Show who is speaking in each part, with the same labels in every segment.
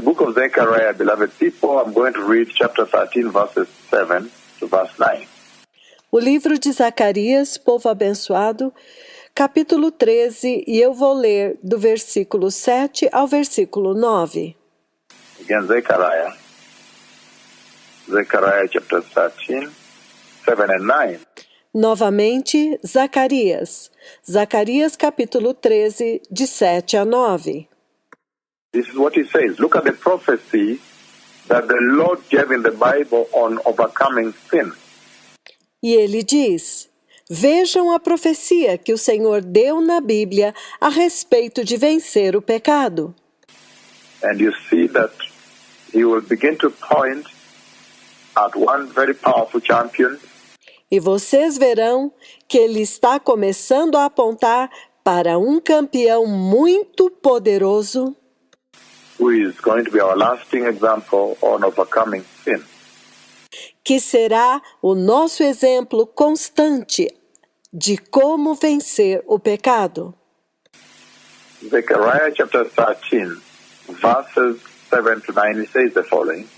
Speaker 1: The book of Zechariah, beloved people, I'm going to read chapter 13, verses 7 to verse 9.
Speaker 2: O livro de Zacarias, povo abençoado, capítulo 13, e eu vou ler do versículo 7 ao versículo 9.
Speaker 1: Again, Zechariah chapter 13, 7 and 9.
Speaker 2: Novamente, Zacarias. Zacarias, capítulo 13, de 7 a 9.
Speaker 1: This is what he says. Look at the prophecy that the Lord gave in the Bible on overcoming sin.
Speaker 2: E ele diz: Vejam a profecia que o Senhor deu na Bíblia a respeito de vencer o pecado.
Speaker 1: And you see that he will begin to point at one very powerful champion.
Speaker 2: E vocês verão que ele está começando a apontar para um campeão muito poderoso,
Speaker 1: Who is going to be our lasting example on overcoming sin.
Speaker 2: que será o nosso exemplo constante de como vencer o pecado.
Speaker 1: Zechariah chapter 13, verses 7 to 9, it says the following.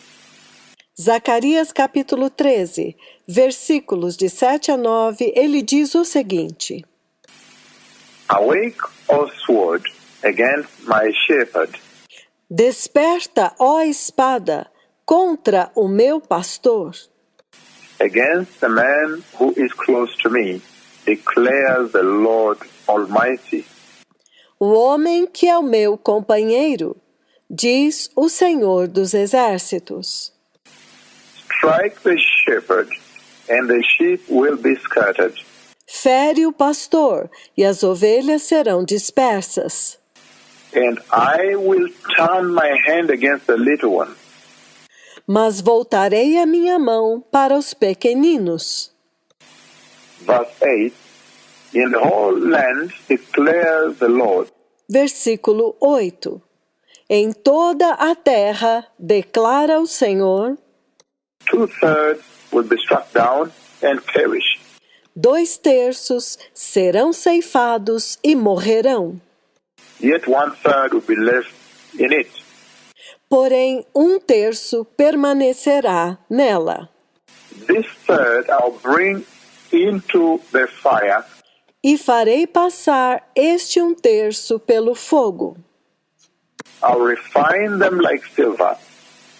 Speaker 2: Zacarias capítulo 13, versículos de 7 a 9, ele diz o seguinte:
Speaker 1: Awake, O sword, against my shepherd,
Speaker 2: Desperta, ó espada, contra o meu pastor,
Speaker 1: against the man who is close to me, declares the Lord Almighty.
Speaker 2: o homem que é o meu companheiro, diz o Senhor dos Exércitos.
Speaker 1: Strike the shepherd, and the sheep will be scattered.
Speaker 2: Fere o pastor, e as ovelhas serão dispersas.
Speaker 1: And I will turn my hand against the little one.
Speaker 2: Mas voltarei a minha mão para os pequeninos.
Speaker 1: Verse 8, in the whole land declares the Lord.
Speaker 2: Versículo 8. Em toda a terra, declara o Senhor,
Speaker 1: 2/3 will be struck down and perish.
Speaker 2: 2/3 serão ceifados e morrerão.
Speaker 1: Yet 1/3 will be left in it.
Speaker 2: Porém, 1/3 permanecerá nela.
Speaker 1: This third I'll bring into the fire,
Speaker 2: E farei passar este 1/3 pelo fogo.
Speaker 1: I'll refine them like silver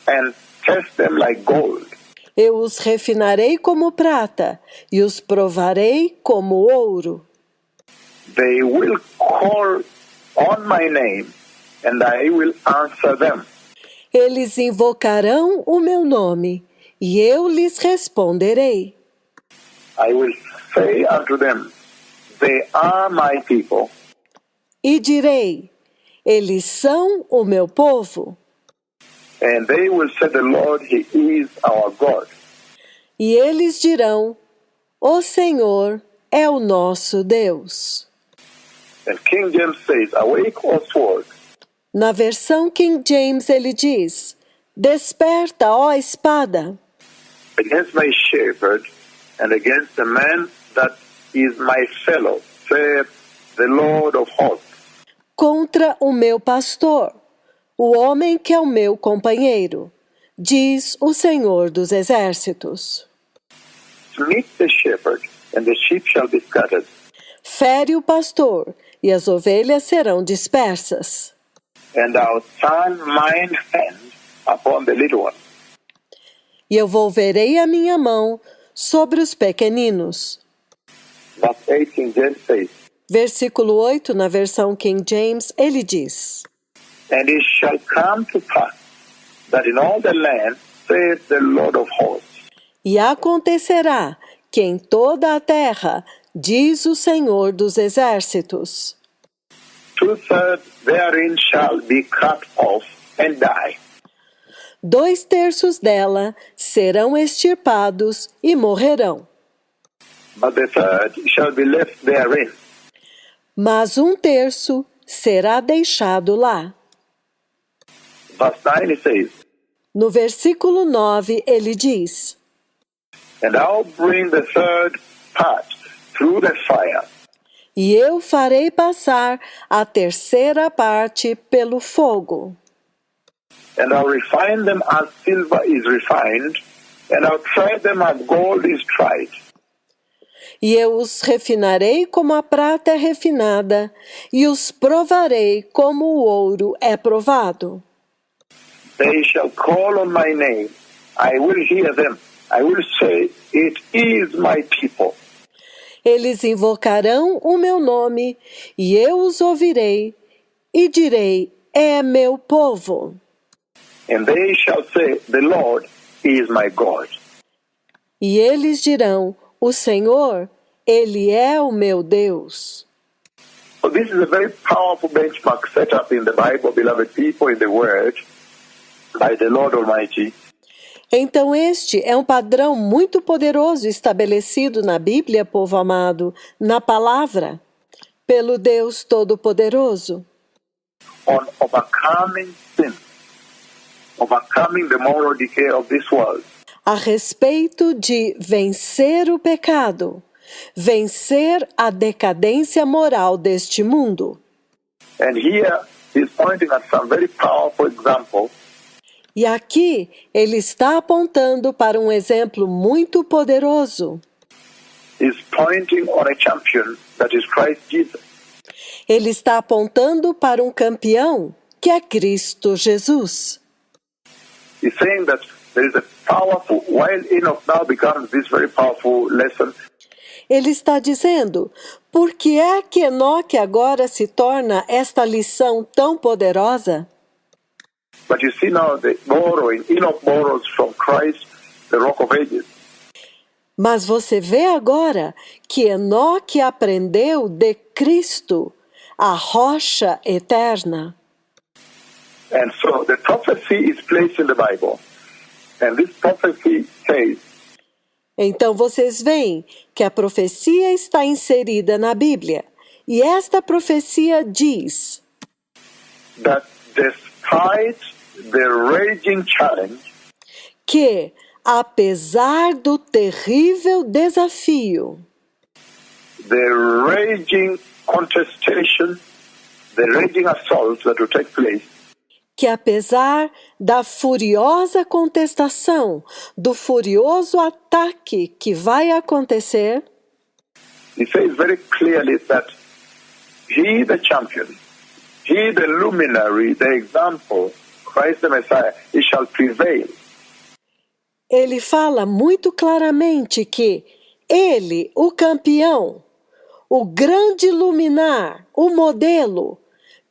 Speaker 1: and test them like gold.
Speaker 2: Eu os refinarei como prata e os provarei como ouro.
Speaker 1: They will call on my name, and I will answer them.
Speaker 2: Eles invocarão o meu nome e eu lhes responderei.
Speaker 1: I will say unto them, they are my people,
Speaker 2: E direi: Eles são o meu povo.
Speaker 1: and they will say, the Lord, He is our God.
Speaker 2: E eles dirão: O Senhor é o nosso Deus.
Speaker 1: And King James says, awake, O sword,
Speaker 2: Na versão King James ele diz: Desperta, ó espada,
Speaker 1: against my shepherd, and against the man that is my fellow, saith the Lord of hosts.
Speaker 2: contra o meu pastor, o homem que é o meu companheiro, diz o Senhor dos Exércitos.
Speaker 1: Smite the shepherd, and the sheep shall be scattered.
Speaker 2: Fere o pastor, e as ovelhas serão dispersas.
Speaker 1: And I'll turn mine hand upon the little one.
Speaker 2: E eu volverei a minha mão sobre os pequeninos.
Speaker 1: Verse 8, King James says,
Speaker 2: Versículo 8, na versão King James, ele diz:
Speaker 1: and it shall come to pass that in all the land, saith the Lord of hosts,
Speaker 2: E acontecerá que em toda a terra, diz o Senhor dos Exércitos,
Speaker 1: 2/3 therein shall be cut off and die.
Speaker 2: 2/3 dela serão extirpados e morrerão.
Speaker 1: But the third shall be left therein.
Speaker 2: Mas 1/3 será deixado lá.
Speaker 1: Verse 9 it says,
Speaker 2: No versículo 9 ele diz:
Speaker 1: and I'll bring the third part through the fire,
Speaker 2: E eu farei passar a terceira parte pelo fogo.
Speaker 1: and I'll refine them as silver is refined, and I'll try them as gold is tried.
Speaker 2: E eu os refinarei como a prata é refinada, e os provarei como o ouro é provado.
Speaker 1: They shall call on my name. I will hear them. I will say, it is my people.
Speaker 2: Eles invocarão o meu nome, e eu os ouvirei, e direi, é meu povo.
Speaker 1: And they shall say, the Lord is my God.
Speaker 2: E eles dirão, o Senhor, Ele é o meu Deus.
Speaker 1: So this is a very powerful benchmark set up in the Bible, beloved people, in the Word, by the Lord Almighty.
Speaker 2: Então este é um padrão muito poderoso estabelecido na Bíblia, povo amado, na palavra, pelo Deus Todo-Poderoso,
Speaker 1: On overcoming sin, overcoming the moral decay of this world,
Speaker 2: a respeito de vencer o pecado, vencer a decadência moral deste mundo.
Speaker 1: and here he's pointing at some very powerful examples.
Speaker 2: E aqui ele está apontando para um exemplo muito poderoso.
Speaker 1: He's pointing on a champion that is Christ Jesus.
Speaker 2: Ele está apontando para um campeão, que é Cristo Jesus.
Speaker 1: He's saying that there is a powerful, while Enoch now becomes this very powerful lesson,
Speaker 2: Ele está dizendo, por que é que Enoque agora se torna esta lição tão poderosa?
Speaker 1: but you see now the borrowing, Enoch borrows from Christ, the rock of ages.
Speaker 2: Mas você vê agora que Enoque aprendeu de Cristo, a rocha eterna.
Speaker 1: And so the prophecy is placed in the Bible. And this prophecy says
Speaker 2: Então vocês veem que a profecia está inserida na Bíblia. E esta profecia diz
Speaker 1: that despite the raging challenge,
Speaker 2: que, apesar do terrível desafio,
Speaker 1: the raging contestation, the raging assault that will take place,
Speaker 2: que apesar da furiosa contestação, do furioso ataque que vai acontecer,
Speaker 1: he says very clearly that he, the champion, he, the luminary, the example, Christ the Messiah, he shall prevail.
Speaker 2: ele fala muito claramente que ele, o campeão, o grande luminar, o modelo,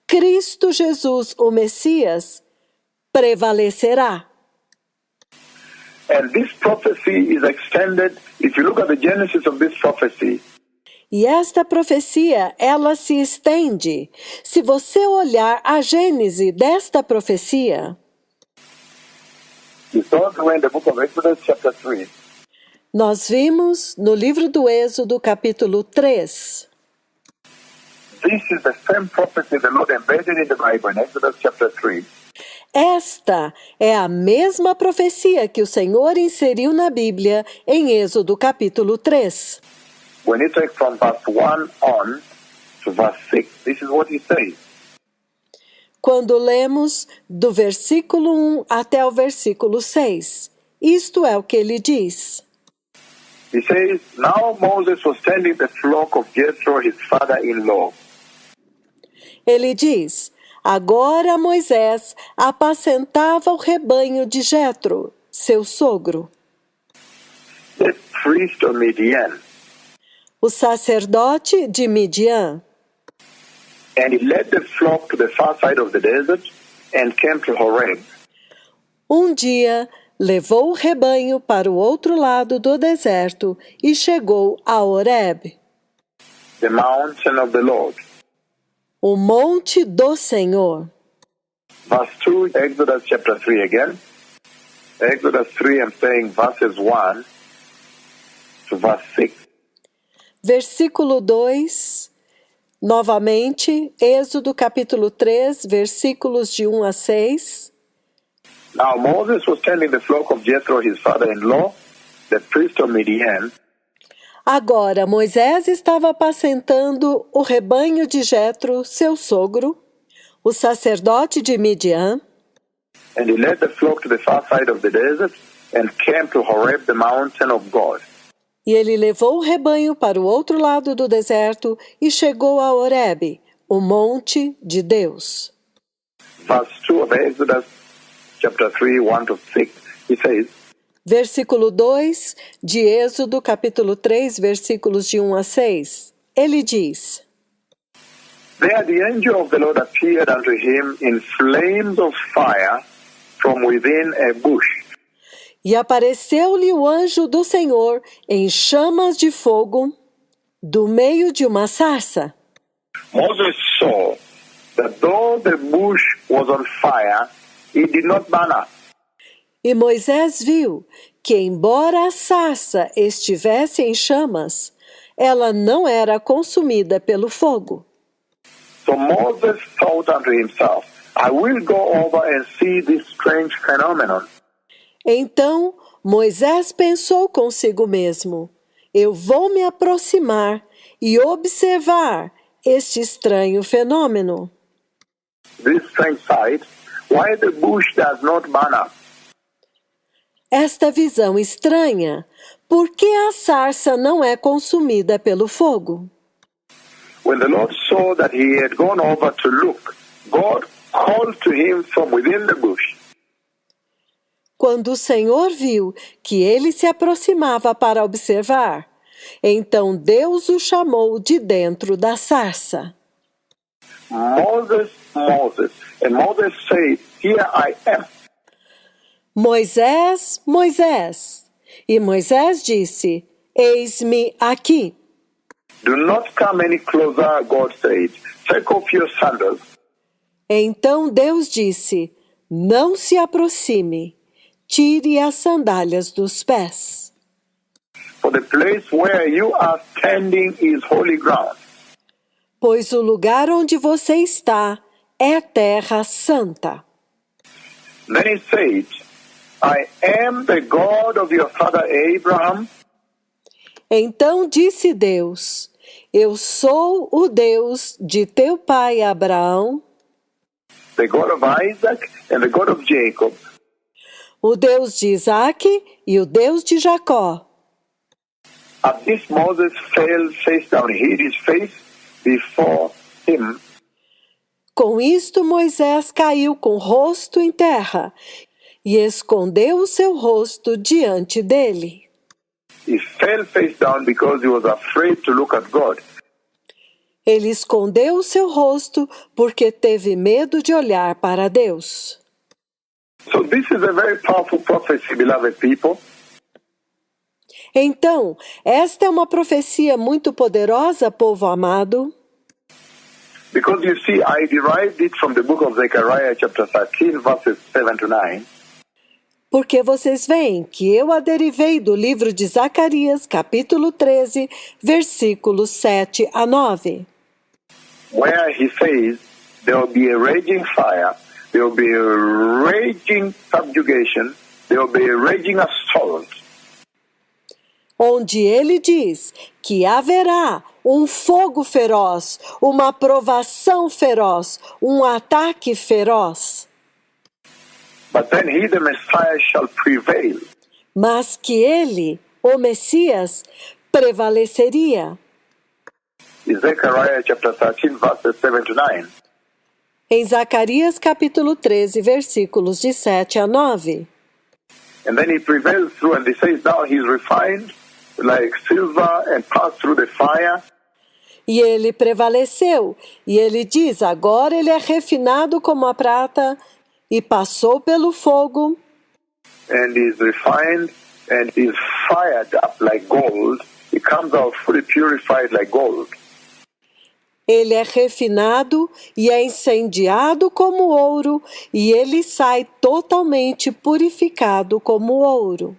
Speaker 2: Cristo Jesus, o Messias, prevalecerá.
Speaker 1: And this prophecy is extended, if you look at the genesis of this prophecy,
Speaker 2: E esta profecia, ela se estende. Se você olhar a gênese desta profecia,
Speaker 1: you saw it in the book of Exodus chapter 3,
Speaker 2: nós vimos no livro do Êxodo, capítulo 3.
Speaker 1: this is the same prophecy the Lord embedded in the Bible in Exodus chapter 3.
Speaker 2: Esta é a mesma profecia que o Senhor inseriu na Bíblia em Êxodo, capítulo 3.
Speaker 1: When you take from verse 1 on to verse 6, this is what he says.
Speaker 2: Quando lemos do versículo 1 até o versículo 6, isto é o que ele diz.
Speaker 1: He says, now Moses was tending the flock of Jethro, his father-in-law.
Speaker 2: Ele diz, agora Moisés apacentava o rebanho de Jetro, seu sogro,
Speaker 1: The priest of Midian.
Speaker 2: o sacerdote de Midian.
Speaker 1: And he led the flock to the far side of the desert and came to Horeb.
Speaker 2: Um dia, levou o rebanho para o outro lado do deserto e chegou a Horeb,
Speaker 1: The mountain of the Lord.
Speaker 2: o monte do Senhor.
Speaker 1: Verse 2, Exodus chapter 3 again. Exodus 3, I'm saying verses 1 to verse 6.
Speaker 2: Versículo 2, novamente, Êxodo capítulo 3, versículos de 1 a 6.
Speaker 1: Now Moses was tending the flock of Jethro, his father-in-law, the priest of Midian,
Speaker 2: Agora Moisés estava apacentando o rebanho de Jetro, seu sogro, o sacerdote de Midian,
Speaker 1: And he led the flock to the far side of the desert and came to Horeb, the mountain of God.
Speaker 2: E ele levou o rebanho para o outro lado do deserto e chegou a Horebe, o monte de Deus.
Speaker 1: Verse 2 of Exodus, chapter 3, 1 to 6, he says,
Speaker 2: Versículo 2 de Êxodo, capítulo 3, versículos de 1 a 6. Ele diz:
Speaker 1: There the angel of the Lord appeared unto him in flames of fire from within a bush.
Speaker 2: E apareceu-lhe o anjo do Senhor em chamas de fogo do meio de uma sarça.
Speaker 1: Moses saw that though the bush was on fire, it did not burn up.
Speaker 2: E Moisés viu que, embora a sarça estivesse em chamas, ela não era consumida pelo fogo.
Speaker 1: So Moses thought unto himself, I will go over and see this strange phenomenon.
Speaker 2: Então Moisés pensou consigo mesmo: eu vou me aproximar e observar este estranho fenômeno.
Speaker 1: This strange sight, why the bush does not burn up.
Speaker 2: Esta visão estranha, por que a sarça não é consumida pelo fogo?
Speaker 1: When the Lord saw that he had gone over to look, God called to him from within the bush.
Speaker 2: Quando o Senhor viu que ele se aproximava para observar, então Deus o chamou de dentro da sarça.
Speaker 1: Moses, Moses. And Moses said, Here I am.
Speaker 2: Moisés, Moisés. E Moisés disse: eis-me aqui.
Speaker 1: Do not come any closer, God said. Take off your sandals.
Speaker 2: Então Deus disse: não se aproxime, tire as sandálias dos pés.
Speaker 1: For the place where you are standing is holy ground.
Speaker 2: Pois o lugar onde você está é terra santa.
Speaker 1: Then he said, I am the God of your father Abraham,
Speaker 2: Então disse Deus: eu sou o Deus de teu pai Abraão,
Speaker 1: the God of Isaac, and the God of Jacob.
Speaker 2: o Deus de Isaque e o Deus de Jacó.
Speaker 1: At this Moses fell face down, hid his face before him.
Speaker 2: Com isto Moisés caiu com o rosto em terra e escondeu o seu rosto diante dele.
Speaker 1: He fell face down because he was afraid to look at God.
Speaker 2: Ele escondeu o seu rosto porque teve medo de olhar para Deus.
Speaker 1: So this is a very powerful prophecy, beloved people.
Speaker 2: Então, esta é uma profecia muito poderosa, povo amado,
Speaker 1: Because you see, I derived it from the book of Zechariah, chapter 13, verses 7 to 9.
Speaker 2: porque vocês veem que eu a derivei do livro de Zacarias, capítulo 13, versículos 7 a 9.
Speaker 1: Where he says, there will be a raging fire, there will be a raging subjugation, there will be a raging assault.
Speaker 2: Onde ele diz que haverá um fogo feroz, uma provação feroz, um ataque feroz,
Speaker 1: But then he, the Messiah, shall prevail.
Speaker 2: mas que ele, o Messias, prevaleceria.
Speaker 1: In Zechariah chapter 13, verses 7 to 9.
Speaker 2: Em Zacarias capítulo 13, versículos de 7 a 9.
Speaker 1: And then he prevails through, and he says, now he's refined like silver and passed through the fire.
Speaker 2: E ele prevaleceu, e ele diz, agora ele é refinado como a prata, e passou pelo fogo,
Speaker 1: And is refined and is fired up like gold. He comes out fully purified like gold.
Speaker 2: ele é refinado e é incendiado como ouro, e ele sai totalmente purificado como ouro.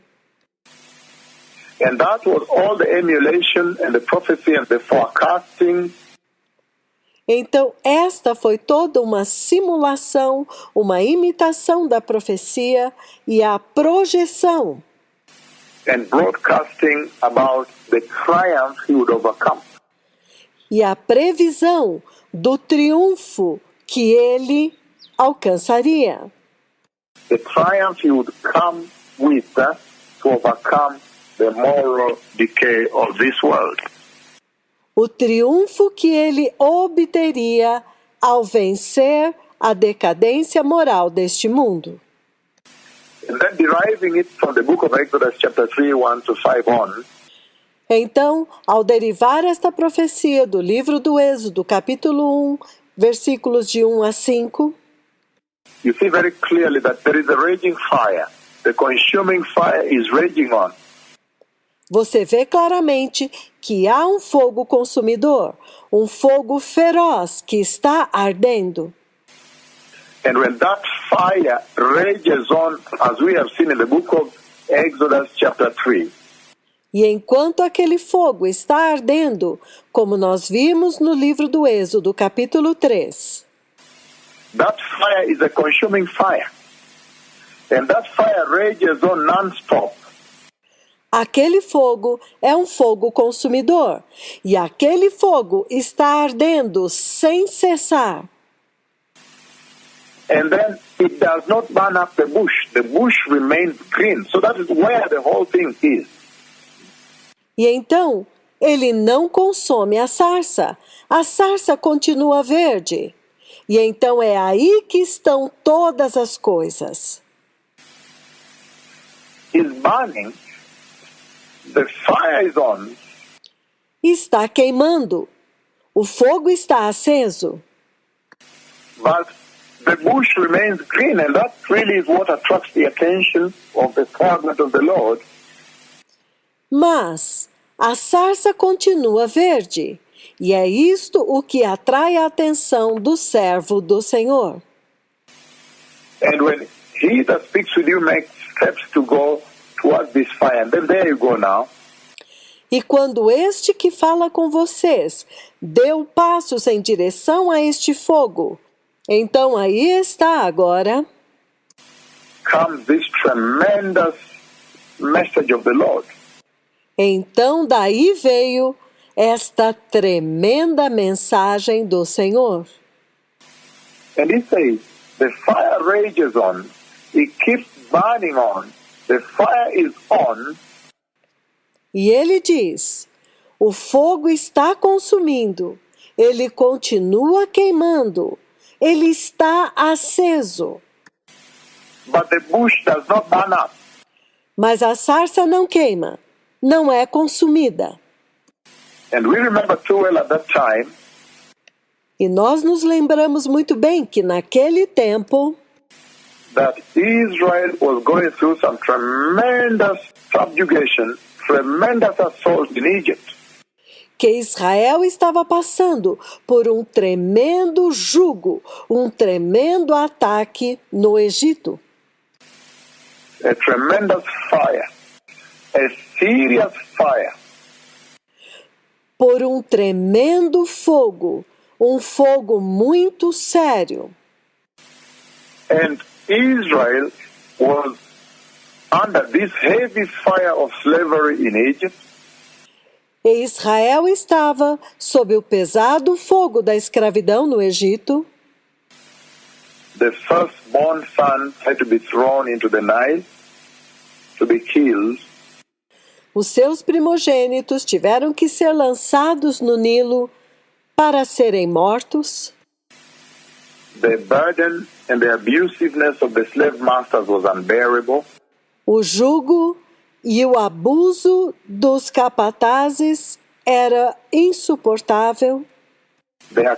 Speaker 1: And that was all the emulation and the prophecy and the forecasting.
Speaker 2: Então, esta foi toda uma simulação, uma imitação da profecia e a projeção
Speaker 1: And broadcasting about the triumph he would overcome.
Speaker 2: e a previsão do triunfo que ele alcançaria.
Speaker 1: the triumph he would come with to overcome the moral decay of this world.
Speaker 2: O triunfo que ele obteria ao vencer a decadência moral deste mundo.
Speaker 1: And then deriving it from the book of Exodus chapter 3, 1 to 5 on,
Speaker 2: Então, ao derivar esta profecia do livro do Êxodo, capítulo 1, versículos de 1 a 5,
Speaker 1: you see very clearly that there is a raging fire. The consuming fire is raging on.
Speaker 2: você vê claramente que há um fogo consumidor, um fogo feroz que está ardendo.
Speaker 1: And when that fire rages on, as we have seen in the book of Exodus chapter 3,
Speaker 2: E enquanto aquele fogo está ardendo, como nós vimos no livro do Êxodo, capítulo 3,
Speaker 1: that fire is a consuming fire. And that fire rages on non-stop.
Speaker 2: aquele fogo é um fogo consumidor, e aquele fogo está ardendo sem cessar.
Speaker 1: And then it does not burn up the bush. The bush remains green. So that is where the whole thing is.
Speaker 2: E então, ele não consome a sarça continua verde. E então é aí que estão todas as coisas.
Speaker 1: It's burning. The fire is on.
Speaker 2: Está queimando. O fogo está aceso.
Speaker 1: But the bush remains green. And that really is what attracts the attention of the servant of the Lord.
Speaker 2: Mas a sarça continua verde. E é isto o que atrai a atenção do servo do Senhor.
Speaker 1: And when he that speaks with you makes steps to go towards this fire, and then there you go now.
Speaker 2: E quando este que fala com vocês deu passos em direção a este fogo, então aí está agora
Speaker 1: Comes this tremendous message of the Lord.
Speaker 2: Então daí veio esta tremenda mensagem do Senhor.
Speaker 1: And he says, the fire rages on, it keeps burning on, the fire is on,
Speaker 2: E ele diz: o fogo está consumindo, ele continua queimando, ele está aceso,
Speaker 1: but the bush does not burn up.
Speaker 2: mas a sarça não queima, não é consumida.
Speaker 1: And we remember too well at that time
Speaker 2: E nós nos lembramos muito bem que naquele tempo
Speaker 1: that Israel was going through some tremendous subjugation, tremendous assault in Egypt.
Speaker 2: que Israel estava passando por um tremendo jugo, um tremendo ataque no Egito.
Speaker 1: A tremendous fire, a serious fire.
Speaker 2: Por um tremendo fogo, um fogo muito sério.
Speaker 1: And Israel was under this heavy fire of slavery in Egypt.
Speaker 2: E Israel estava sob o pesado fogo da escravidão no Egito.
Speaker 1: The firstborn son had to be thrown into the Nile to be killed.
Speaker 2: Os seus primogênitos tiveram que ser lançados no Nilo para serem mortos.
Speaker 1: The burden and the abusiveness of the slave masters was unbearable.
Speaker 2: O jugo e o abuso dos capatazes era insuportável.
Speaker 1: Their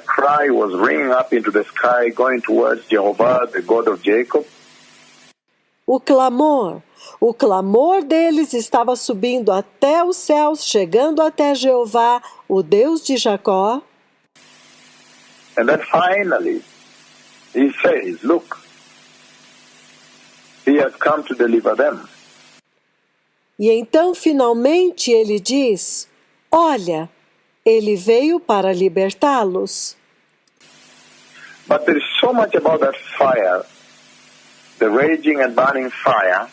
Speaker 1: cry was ringing up into the sky, going towards Jehovah, the God of Jacob.
Speaker 2: O clamor deles estava subindo até os céus, chegando até Jeová, o Deus de Jacó.
Speaker 1: And then finally, he says, look, he has come to deliver them.
Speaker 2: E então, finalmente, ele diz: olha, ele veio para libertá-los.
Speaker 1: But there is so much about that fire, the raging and burning fire,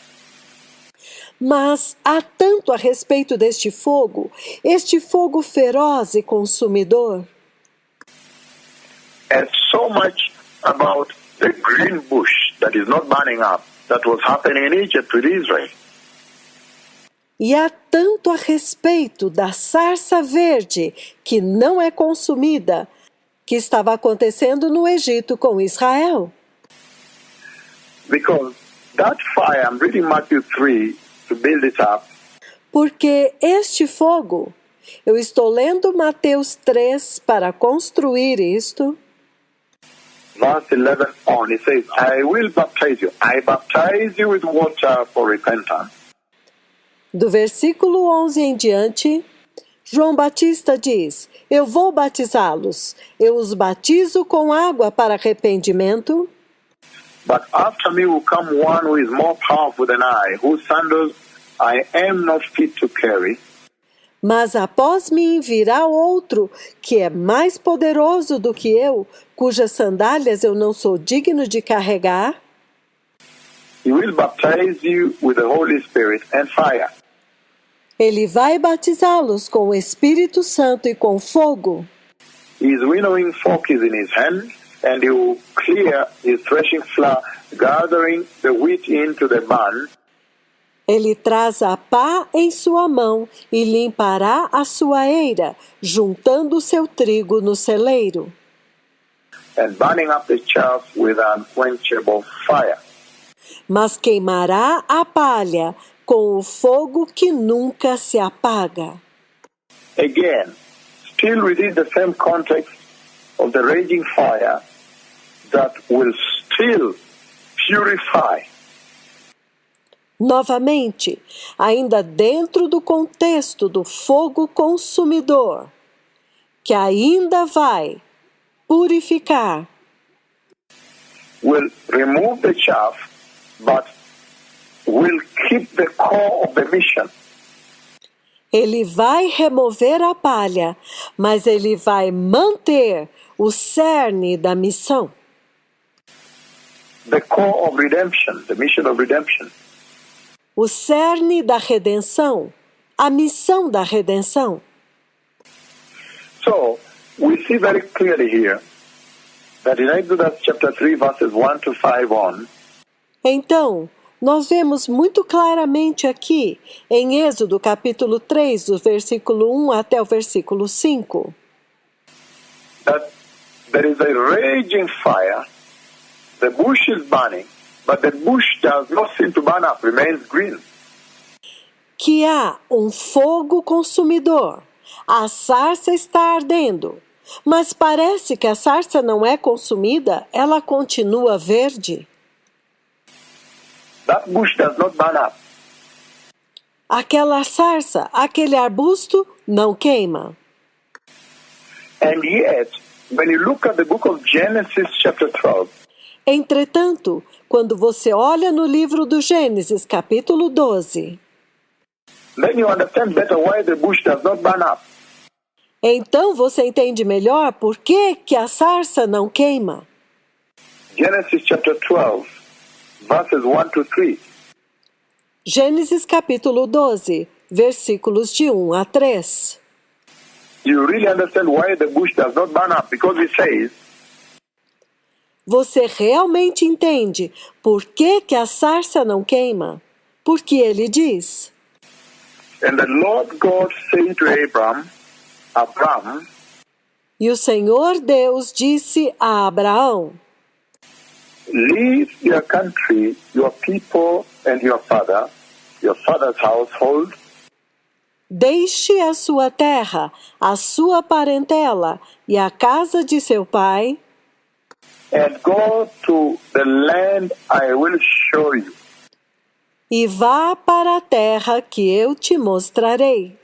Speaker 2: Mas há tanto a respeito deste fogo, este fogo feroz e consumidor.
Speaker 1: and so much about the green bush that is not burning up that was happening in Egypt with Israel.
Speaker 2: E há tanto a respeito da sarça verde que não é consumida, que estava acontecendo no Egito com Israel.
Speaker 1: Because that fire, I'm reading Matthew 3 to build it up.
Speaker 2: Porque este fogo, eu estou lendo Mateus 3 para construir isto.
Speaker 1: Verse 11 on, it says, I will baptize you. I baptize you with water for repentance.
Speaker 2: Do versículo 11 em diante, João Batista diz, eu vou batizá-los, eu os batizo com água para arrependimento.
Speaker 1: But after me will come one who is more powerful than I, whose sandals I am not fit to carry.
Speaker 2: Mas após mim virá outro, que é mais poderoso do que eu, cujas sandálias eu não sou digno de carregar.
Speaker 1: He will baptize you with the Holy Spirit and fire.
Speaker 2: Ele vai batizá-los com o Espírito Santo e com fogo.
Speaker 1: His winnowing fork is in his hand, and he will clear his threshing floor, gathering the wheat into the barn.
Speaker 2: Ele traz a pá em sua mão e limpará a sua eira, juntando o seu trigo no celeiro.
Speaker 1: And burning up the chaff with unquenchable fire.
Speaker 2: Mas queimará a palha com o fogo que nunca se apaga.
Speaker 1: Again, still within the same context of the raging fire that will still purify.
Speaker 2: Novamente, ainda dentro do contexto do fogo consumidor, que ainda vai purificar.
Speaker 1: Will remove the chaff, but will keep the core of the mission.
Speaker 2: Ele vai remover a palha, mas ele vai manter o cerne da missão.
Speaker 1: The core of redemption, the mission of redemption.
Speaker 2: O cerne da redenção, a missão da redenção.
Speaker 1: So, we see very clearly here that in Exodus chapter 3 verses 1 to 5 on,
Speaker 2: Então, nós vemos muito claramente aqui, em Êxodo capítulo 3, do versículo 1 até o versículo 5,
Speaker 1: that there is a raging fire, the bush is burning, but the bush does not seem to burn up, remains green.
Speaker 2: que há um fogo consumidor. A sarça está ardendo, mas parece que a sarça não é consumida, ela continua verde.
Speaker 1: That bush does not burn up.
Speaker 2: Aquela sarça, aquele arbusto, não queima.
Speaker 1: And yet, when you look at the book of Genesis chapter 12,
Speaker 2: Entretanto, quando você olha no livro do Gênesis, capítulo 12,
Speaker 1: then you understand better why the bush does not burn up.
Speaker 2: então você entende melhor por que a sarça não queima.
Speaker 1: Genesis chapter 12, verses 1 to 3.
Speaker 2: Gênesis capítulo 12, versículos de 1 a 3.
Speaker 1: You really understand why the bush does not burn up, because it says,
Speaker 2: Você realmente entende por que a sarça não queima? Porque ele diz:
Speaker 1: and the Lord God said to Abram,
Speaker 2: E o Senhor Deus disse a Abraão:
Speaker 1: leave your country, your people, and your father's household,
Speaker 2: Deixe a sua terra, a sua parentela e a casa de seu pai,
Speaker 1: and go to the land I will show you.
Speaker 2: e vá para a terra que eu te mostrarei.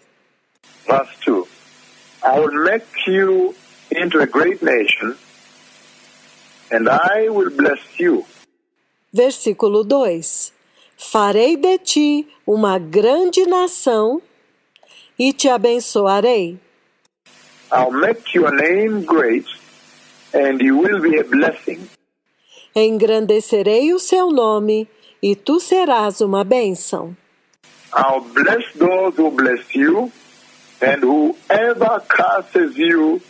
Speaker 1: Verse 2. I will make you into a great nation, and I will bless you.
Speaker 2: Versículo 2: Farei de ti uma grande nação e te abençoarei.
Speaker 1: I'll make your name great, and you will be a blessing.
Speaker 2: Engrandecerei o seu nome e tu serás uma bênção.
Speaker 1: I'll bless those who bless you, and whoever curses you,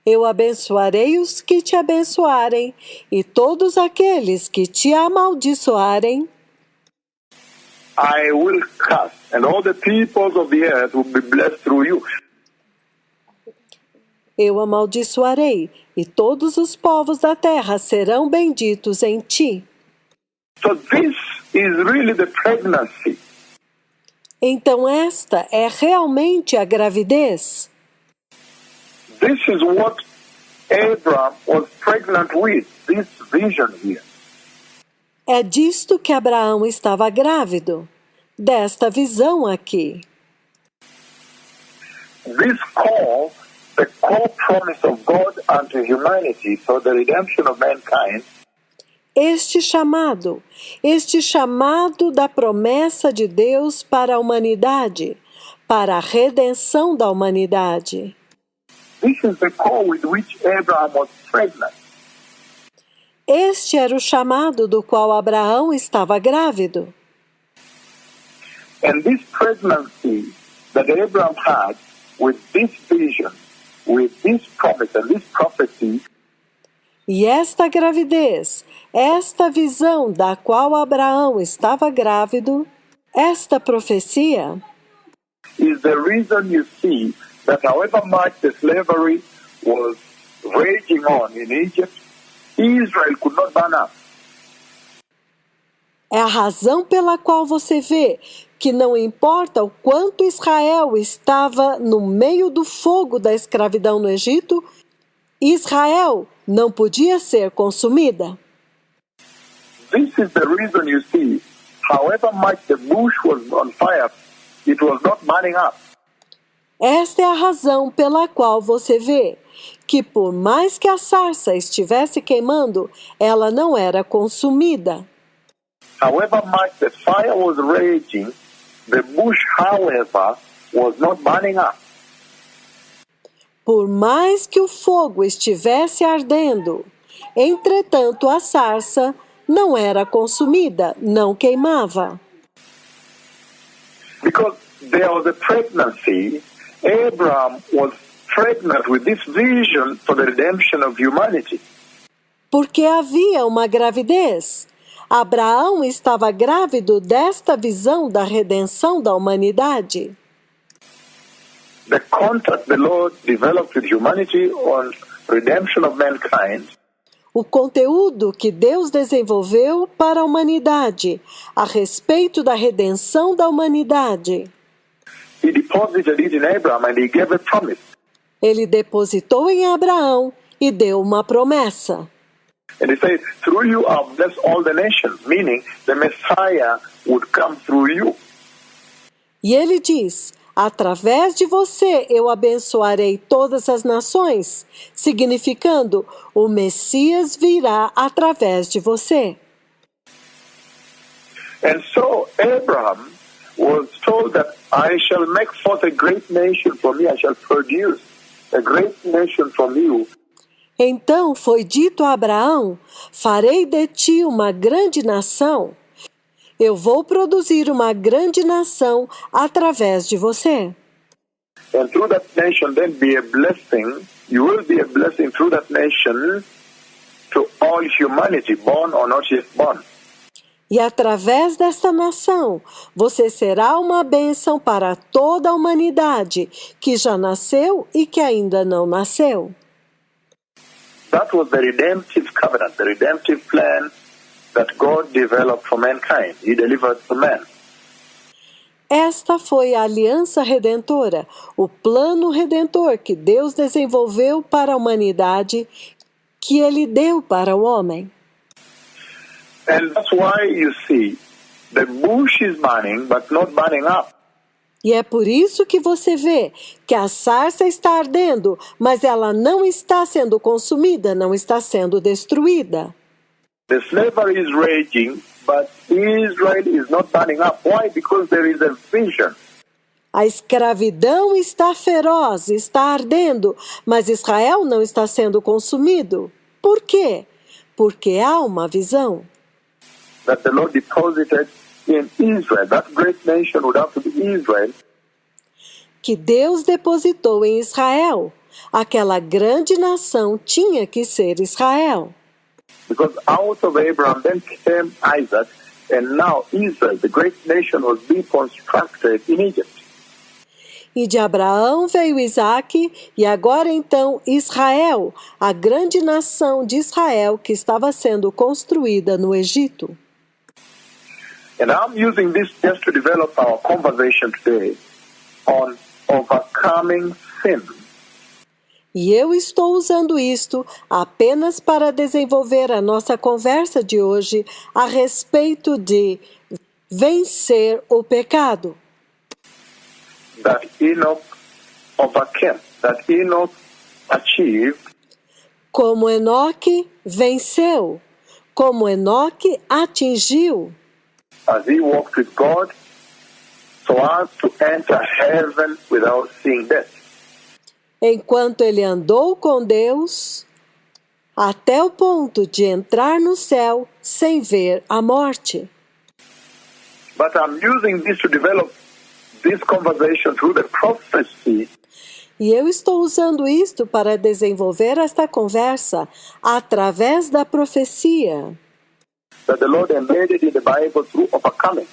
Speaker 2: Eu abençoarei os que te abençoarem, e todos aqueles que te amaldiçoarem,
Speaker 1: I will curse, and all the peoples of the earth will be blessed through you.
Speaker 2: eu amaldiçoarei, e todos os povos da terra serão benditos em ti.
Speaker 1: So this is really the pregnancy.
Speaker 2: Então esta é realmente a gravidez.
Speaker 1: This is what Abraham was pregnant with, this vision here.
Speaker 2: É disto que Abraão estava grávido, desta visão aqui.
Speaker 1: This call, the core promise of God unto humanity for the redemption of mankind,
Speaker 2: Este chamado da promessa de Deus para a humanidade, para a redenção da humanidade.
Speaker 1: this is the call with which Abraham was pregnant.
Speaker 2: Este era o chamado do qual Abraão estava grávido.
Speaker 1: And this pregnancy that Abraham had with this vision, with this promise and this prophecy,
Speaker 2: E esta gravidez, esta visão da qual Abraão estava grávido, esta profecia,
Speaker 1: is the reason you see that however much the slavery was raging on in Egypt, Israel could not burn up.
Speaker 2: é a razão pela qual você vê que não importa o quanto Israel estava no meio do fogo da escravidão no Egito, Israel não podia ser consumida.
Speaker 1: This is the reason you see, however much the bush was on fire, it was not burning up.
Speaker 2: Esta é a razão pela qual você vê que por mais que a sarça estivesse queimando, ela não era consumida.
Speaker 1: However much the fire was raging, the bush, however, was not burning up.
Speaker 2: Por mais que o fogo estivesse ardendo, entretanto a sarça não era consumida, não queimava.
Speaker 1: Because there was a pregnancy, Abraham was pregnant with this vision for the redemption of humanity.
Speaker 2: Porque havia uma gravidez. Abraão estava grávido desta visão da redenção da humanidade.
Speaker 1: The contract the Lord developed with humanity on redemption of mankind
Speaker 2: O conteúdo que Deus desenvolveu para a humanidade a respeito da redenção da humanidade.
Speaker 1: He deposited it in Abraham and he gave a promise.
Speaker 2: Ele depositou em Abraão e deu uma promessa.
Speaker 1: And he said, through you I'll bless all the nations, meaning the Messiah would come through you.
Speaker 2: E ele diz: através de você eu abençoarei todas as nações, significando o Messias virá através de você.
Speaker 1: And so Abraham was told that I shall make forth a great nation from you, I shall produce a great nation from you.
Speaker 2: Então foi dito a Abraão: farei de ti uma grande nação. Eu vou produzir uma grande nação através de você.
Speaker 1: And through that nation then be a blessing, you will be a blessing through that nation to all humanity, born or not yet born.
Speaker 2: E através desta nação, você será uma bênção para toda a humanidade, que já nasceu e que ainda não nasceu.
Speaker 1: That was the redemptive covenant, the redemptive plan that God developed for mankind. He delivered to man.
Speaker 2: Esta foi a aliança redentora, o plano redentor que Deus desenvolveu para a humanidade, que Ele deu para o homem.
Speaker 1: And that's why you see the bush is burning but not burning up.
Speaker 2: E é por isso que você vê que a sarça está ardendo, mas ela não está sendo consumida, não está sendo destruída.
Speaker 1: The slavery is raging, but Israel is not burning up. Why? Because there is a vision.
Speaker 2: A escravidão está feroz, está ardendo, mas Israel não está sendo consumido. Por quê? Porque há uma visão.
Speaker 1: That the Lord deposited in Israel. That great nation would have to be Israel.
Speaker 2: Que Deus depositou em Israel. Aquela grande nação tinha que ser Israel.
Speaker 1: Because out of Abraham then came Isaac, and now Israel, the great nation, was being constructed in Egypt.
Speaker 2: E de Abraão veio Isaque, e agora então Israel, a grande nação de Israel que estava sendo construída no Egito.
Speaker 1: And I'm using this just to develop our conversation today on overcoming sin.
Speaker 2: E eu estou usando isto apenas para desenvolver a nossa conversa de hoje a respeito de vencer o pecado.
Speaker 1: That Enoch overcame, that Enoch achieved,
Speaker 2: Como Enoque venceu, como Enoque atingiu,
Speaker 1: as he walked with God, so as to enter heaven without seeing death.
Speaker 2: enquanto ele andou com Deus, até o ponto de entrar no céu sem ver a morte.
Speaker 1: But I'm using this to develop this conversation through the prophecy
Speaker 2: E eu estou usando isto para desenvolver esta conversa através da profecia
Speaker 1: that the Lord embedded in the Bible through overcoming.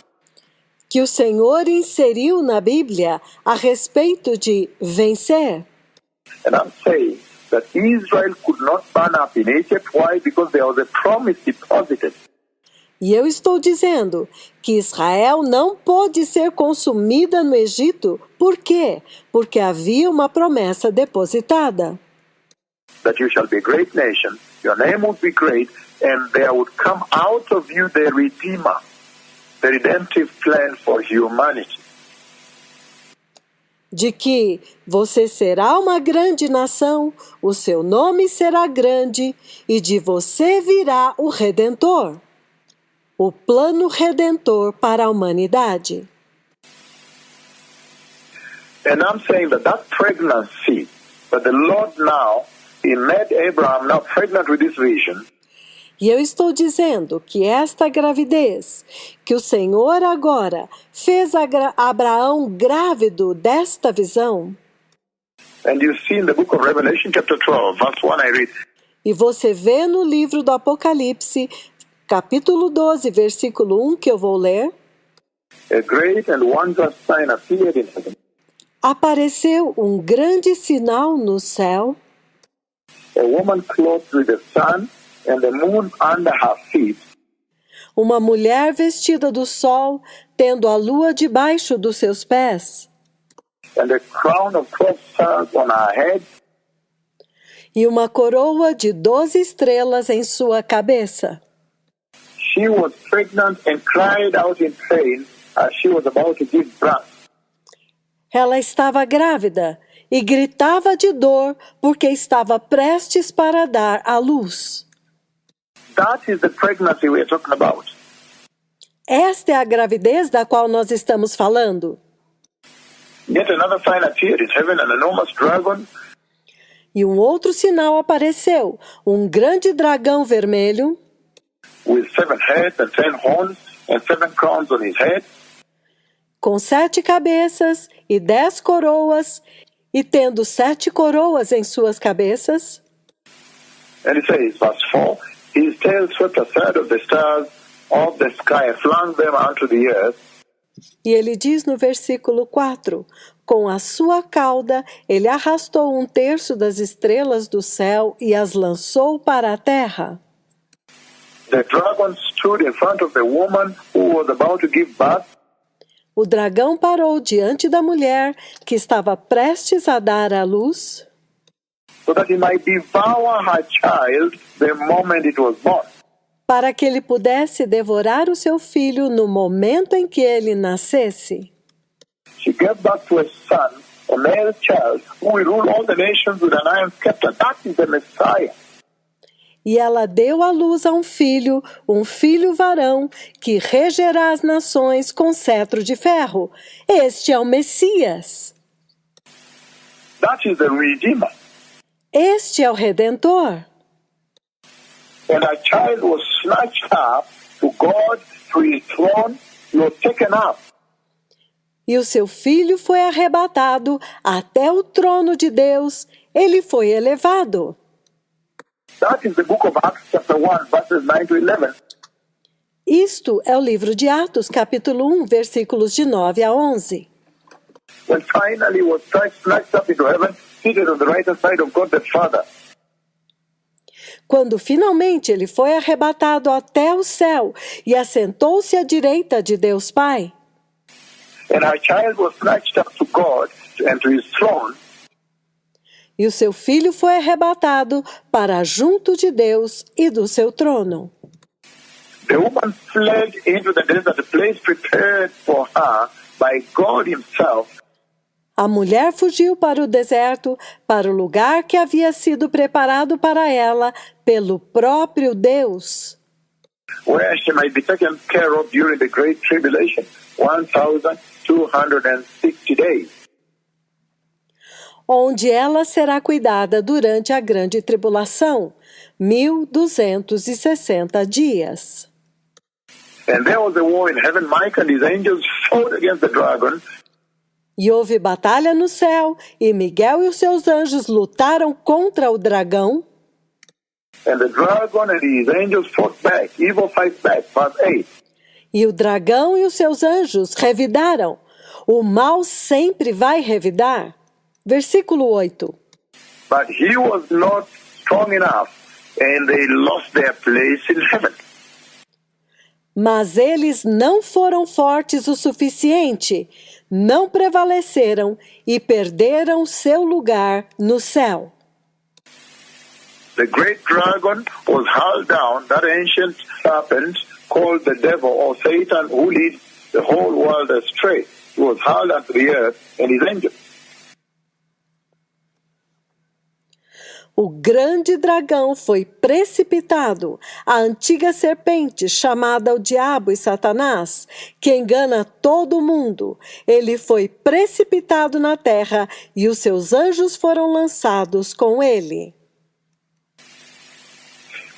Speaker 2: que o Senhor inseriu na Bíblia a respeito de vencer.
Speaker 1: And I'm saying that Israel could not burn up in Egypt. Why? Because there was a promise deposited.
Speaker 2: E eu estou dizendo que Israel não pôde ser consumida no Egito. Por quê? Porque havia uma promessa depositada.
Speaker 1: That you shall be a great nation, your name would be great, and there would come out of you the Redeemer, the redemptive plan for humanity.
Speaker 2: De que você será uma grande nação, o seu nome será grande, e de você virá o Redentor, o plano redentor para a humanidade.
Speaker 1: And I'm saying that pregnancy, that the Lord now, He made Abraham now pregnant with this vision.
Speaker 2: E eu estou dizendo que esta gravidez, que o Senhor agora fez Abraão grávido desta visão,
Speaker 1: And you see in the book of Revelation chapter 12, verse 1, I read,
Speaker 2: e você vê no livro do Apocalipse, capítulo 12, versículo 1, que eu vou ler,
Speaker 1: a great and wondrous sign appeared in heaven.
Speaker 2: apareceu um grande sinal no céu,
Speaker 1: A woman clothed with the sun and the moon under her feet,
Speaker 2: uma mulher vestida do sol, tendo a lua debaixo dos seus pés,
Speaker 1: and a crown of 12 stars on her head,
Speaker 2: e uma coroa de 12 estrelas em sua cabeça.
Speaker 1: She was pregnant and cried out in pain as she was about to give birth.
Speaker 2: Ela estava grávida e gritava de dor porque estava prestes para dar à luz.
Speaker 1: That is the pregnancy we are talking about.
Speaker 2: Esta é a gravidez da qual nós estamos falando.
Speaker 1: Yet another sign appeared in heaven, an enormous dragon,
Speaker 2: E um outro sinal apareceu, um grande dragão vermelho,
Speaker 1: with 7 heads and 10 horns and 7 crowns on his head.
Speaker 2: com 7 cabeças e 10 coroas, e tendo 7 coroas em suas cabeças.
Speaker 1: And it says, verse 4, his tail swept aside of the stars of the sky and flung them unto the earth.
Speaker 2: E ele diz no versículo 4, com a sua cauda ele arrastou 1/3 das estrelas do céu e as lançou para a terra.
Speaker 1: The dragon stood in front of the woman who was about to give birth,
Speaker 2: O dragão parou diante da mulher que estava prestes a dar à luz,
Speaker 1: so that he might devour her child the moment it was born.
Speaker 2: para que ele pudesse devorar o seu filho no momento em que ele nascesse.
Speaker 1: She gave birth to a son, a male child, who will rule all the nations with an iron scepter. That is the Messiah.
Speaker 2: E ela deu à luz a um filho varão, que regerá as nações com cetro de ferro. Este é o Messias.
Speaker 1: That is the Redeemer.
Speaker 2: Este é o Redentor.
Speaker 1: When a child was snatched up to God, to his throne, he was taken up.
Speaker 2: E o seu filho foi arrebatado até o trono de Deus. ele foi elevado.
Speaker 1: That is the book of Acts chapter 1, verses 9 to 11.
Speaker 2: Isto é o livro de Atos, capítulo 1, versículos de 9 a 11.
Speaker 1: When finally was Christ snatched up into heaven, seated on the right hand side of God the Father.
Speaker 2: Quando finalmente ele foi arrebatado até o céu e assentou-se à direita de Deus Pai.
Speaker 1: And our child was snatched up to God and to his throne.
Speaker 2: E o seu filho foi arrebatado para junto de Deus e do seu trono.
Speaker 1: The woman fled into the desert, the place prepared for her by God himself.
Speaker 2: A mulher fugiu para o deserto, para o lugar que havia sido preparado para ela pelo próprio Deus,
Speaker 1: Where she might be taken care of during the great tribulation, 1,260 days.
Speaker 2: onde ela será cuidada durante a grande tribulação, 1260 dias.
Speaker 1: And there was a war in heaven. Michael and his angels fought against the dragon.
Speaker 2: E houve batalha no céu, e Miguel e os seus anjos lutaram contra o dragão,
Speaker 1: And the dragon and his angels fought back. Evil fights back. Verse 8.
Speaker 2: e o dragão e os seus anjos revidaram. O mal sempre vai revidar. Versículo 8.
Speaker 1: But he was not strong enough, and they lost their place in heaven.
Speaker 2: Mas eles não foram fortes o suficiente, não prevaleceram e perderam seu lugar no céu.
Speaker 1: The great dragon was hurled down, that ancient serpent called the devil or Satan, who leads the whole world astray. He was hurled unto the earth and his angels.
Speaker 2: O grande dragão foi precipitado, a antiga serpente chamada o Diabo e Satanás, que engana todo mundo. Ele foi precipitado na terra e os seus anjos foram lançados com ele.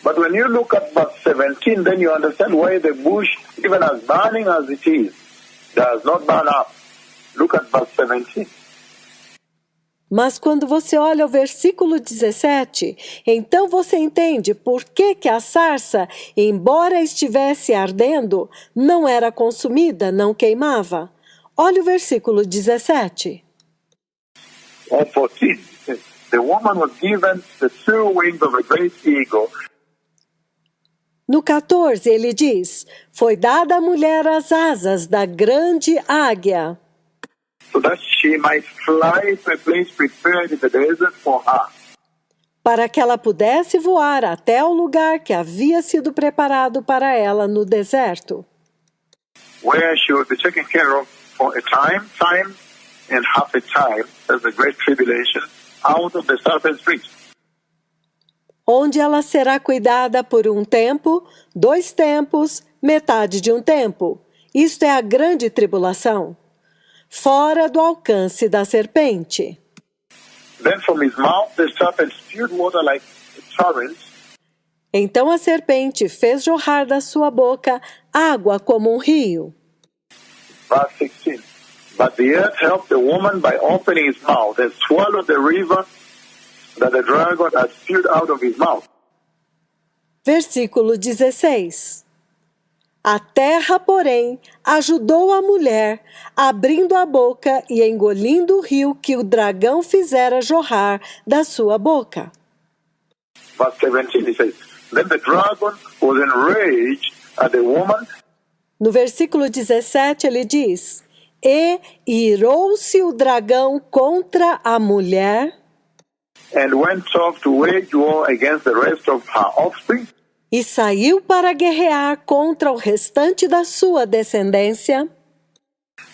Speaker 1: But when you look at verse 17, then you understand why the bush, even as burning as it is, does not burn up. Look at verse 17.
Speaker 2: Mas quando você olha o versículo 17, então você entende por que a sarça, embora estivesse ardendo, não era consumida, não queimava. Olha o versículo 17.
Speaker 1: Or 14. The woman was given the two wings of a great eagle.
Speaker 2: No 14 ele diz, foi dada à mulher as asas da grande águia,
Speaker 1: So that she might fly to a place prepared in the desert for her.
Speaker 2: para que ela pudesse voar até o lugar que havia sido preparado para ela no deserto,
Speaker 1: Where she would be taken care of for a time and half a time, as the great tribulation, out of the serpent's reach.
Speaker 2: onde ela será cuidada por um tempo, 2 tempos, metade de um tempo. Isto é a grande tribulação, fora do alcance da serpente.
Speaker 1: Then from his mouth the serpent spewed water like a torrent.
Speaker 2: Então a serpente fez jorrar da sua boca água como um rio.
Speaker 1: Verse 16. But the earth helped the woman by opening his mouth and swallowed the river that the dragon had spewed out of his mouth.
Speaker 2: Versículo 16. A terra, porém, ajudou a mulher, abrindo a boca e engolindo o rio que o dragão fizera jorrar da sua boca.
Speaker 1: Verse 17, he says, Then the dragon was enraged at the woman.
Speaker 2: No versículo 17 ele diz, e irou-se o dragão contra a mulher
Speaker 1: And went off to wage war against the rest of her offspring.
Speaker 2: e saiu para guerrear contra o restante da sua descendência,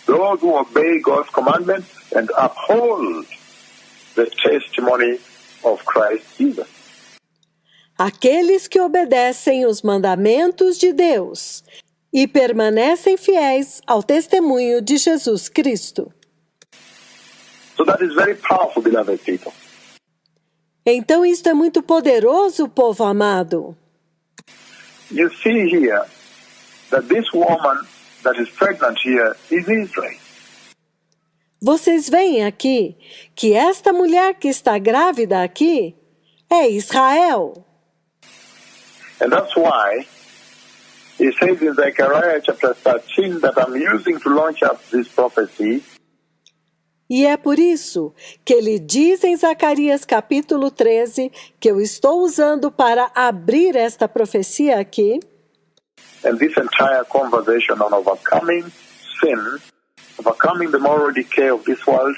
Speaker 1: Those who obey God's commandments and uphold the testimony of Christ Jesus.
Speaker 2: aqueles que obedecem os mandamentos de Deus e permanecem fiéis ao testemunho de Jesus Cristo.
Speaker 1: So that is very powerful, beloved people.
Speaker 2: Então isto é muito poderoso, povo amado.
Speaker 1: You see here that this woman that is pregnant here is Israel.
Speaker 2: Vocês veem aqui que esta mulher que está grávida aqui é Israel.
Speaker 1: And that's why he says in Zechariah chapter 13 that I'm using to launch up this prophecy.
Speaker 2: E é por isso que ele diz em Zacarias capítulo 13 que eu estou usando para abrir esta profecia aqui.
Speaker 1: And this entire conversation on overcoming sin, overcoming the moral decay of this world,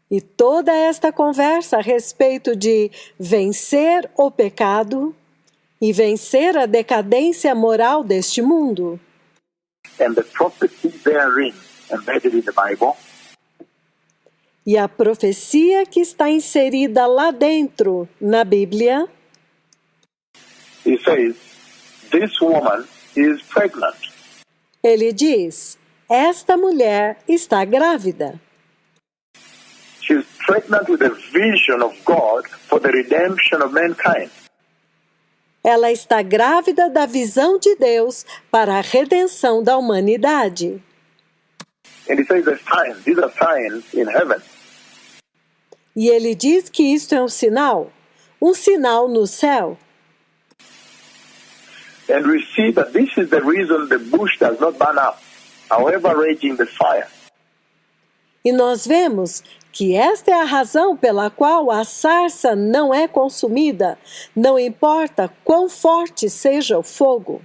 Speaker 2: E toda esta conversa a respeito de vencer o pecado e vencer a decadência moral deste mundo.
Speaker 1: and the prophecy therein embedded in the Bible,
Speaker 2: E a profecia que está inserida lá dentro, na Bíblia,
Speaker 1: he says, this woman is pregnant.
Speaker 2: ele diz, esta mulher está grávida.
Speaker 1: She's pregnant with a vision of God for the redemption of mankind.
Speaker 2: Ela está grávida da visão de Deus para a redenção da humanidade.
Speaker 1: And he says there's signs. These are signs in heaven.
Speaker 2: E ele diz que isto é um sinal no céu.
Speaker 1: And we see that this is the reason the bush does not burn up, however raging the fire.
Speaker 2: E nós vemos que esta é a razão pela qual a sarça não é consumida, não importa quão forte seja o fogo.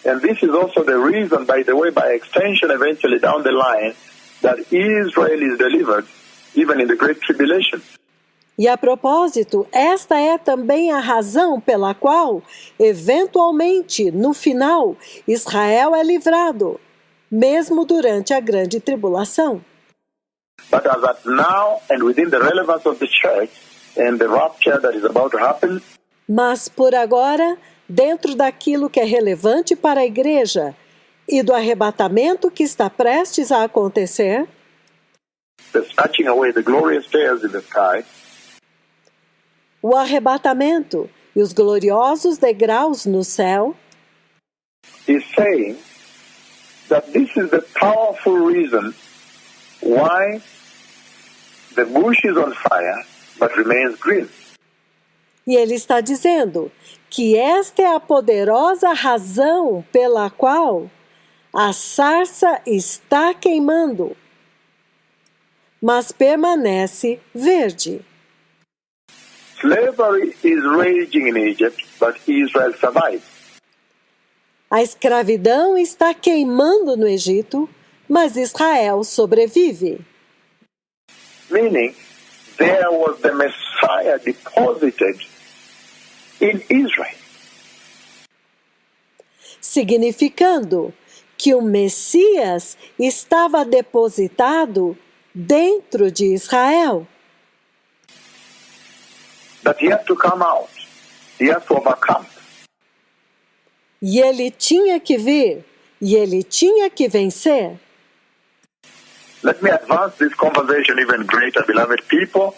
Speaker 1: And this is also the reason, by the way, by extension, eventually down the line, that Israel is delivered, even in the Great Tribulation.
Speaker 2: E a propósito, esta é também a razão pela qual, eventualmente, no final, Israel é livrado, mesmo durante a grande tribulação.
Speaker 1: But as at now, and within the relevance of the church, and the rapture that is about to happen,
Speaker 2: Mas, por agora, dentro daquilo que é relevante para a igreja e do arrebatamento que está prestes a acontecer,
Speaker 1: the snatching away the glorious stars in the sky,
Speaker 2: o arrebatamento e os gloriosos degraus no céu,
Speaker 1: is saying that this is the powerful reason why the bush is on fire but remains green.
Speaker 2: e ele está dizendo que esta é a poderosa razão pela qual a sarça está queimando, mas permanece verde.
Speaker 1: Slavery is raging in Egypt, but Israel survives.
Speaker 2: A escravidão está queimando no Egito, mas Israel sobrevive.
Speaker 1: Meaning, there was the Messiah deposited in Israel.
Speaker 2: Significando que o Messias estava depositado dentro de Israel.
Speaker 1: That he had to come out. He had to overcome.
Speaker 2: E ele tinha que vir, e ele tinha que vencer.
Speaker 1: Let me advance this conversation even greater, beloved people.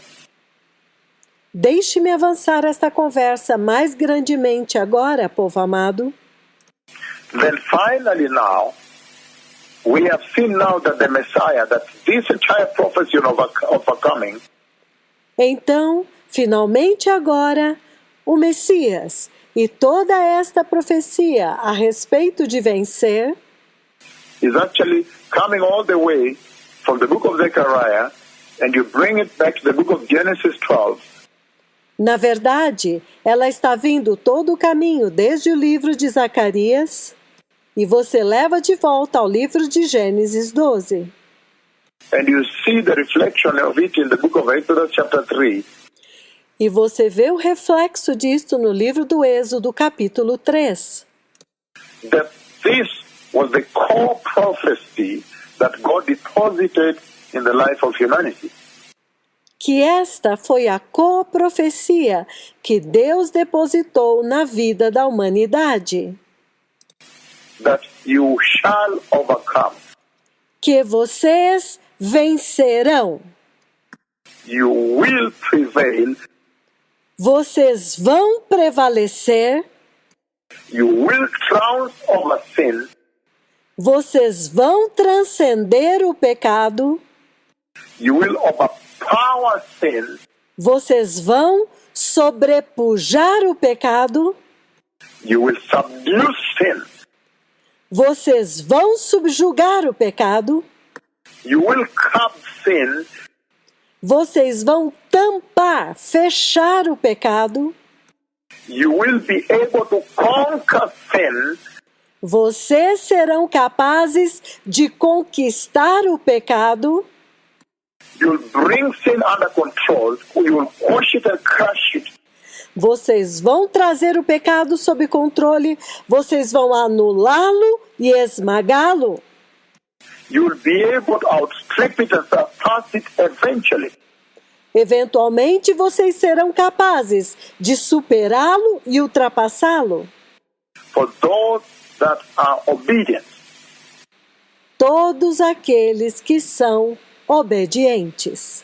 Speaker 2: Deixe-me avançar esta conversa mais grandemente agora, povo amado.
Speaker 1: Then finally now, we have seen now that the Messiah, that this entire prophecy of overcoming,
Speaker 2: Então, finalmente agora, o Messias e toda esta profecia a respeito de vencer
Speaker 1: is actually coming all the way from the book of Zechariah, and you bring it back to the book of Genesis 12,
Speaker 2: na verdade, ela está vindo todo o caminho desde o livro de Zacarias e você leva de volta ao livro de Gênesis 12.
Speaker 1: and you see the reflection of it in the book of Exodus chapter 3.
Speaker 2: E você vê o reflexo disto no livro do Êxodo, capítulo 3.
Speaker 1: That this was the core prophecy that God deposited in the life of humanity.
Speaker 2: Que esta foi a coprofecia que Deus depositou na vida da humanidade.
Speaker 1: That you shall overcome.
Speaker 2: Que vocês vencerão.
Speaker 1: You will prevail.
Speaker 2: Vocês vão prevalecer.
Speaker 1: You will triumph over sin.
Speaker 2: Vocês vão transcender o pecado.
Speaker 1: You will overpower sin.
Speaker 2: Vocês vão sobrepujar o pecado.
Speaker 1: You will subdue sin.
Speaker 2: Vocês vão subjugar o pecado.
Speaker 1: You will curb sin.
Speaker 2: Vocês vão tampar, fechar o pecado.
Speaker 1: You will be able to conquer sin.
Speaker 2: Vocês serão capazes de conquistar o pecado.
Speaker 1: You'll bring sin under control. You will quash it and crush it.
Speaker 2: Vocês vão trazer o pecado sob controle. Vocês vão anulá-lo e esmagá-lo.
Speaker 1: You'll be able to outstrip it and surpass it eventually.
Speaker 2: Eventualmente, vocês serão capazes de superá-lo e ultrapassá-lo.
Speaker 1: For those that are obedient.
Speaker 2: Todos aqueles que são obedientes.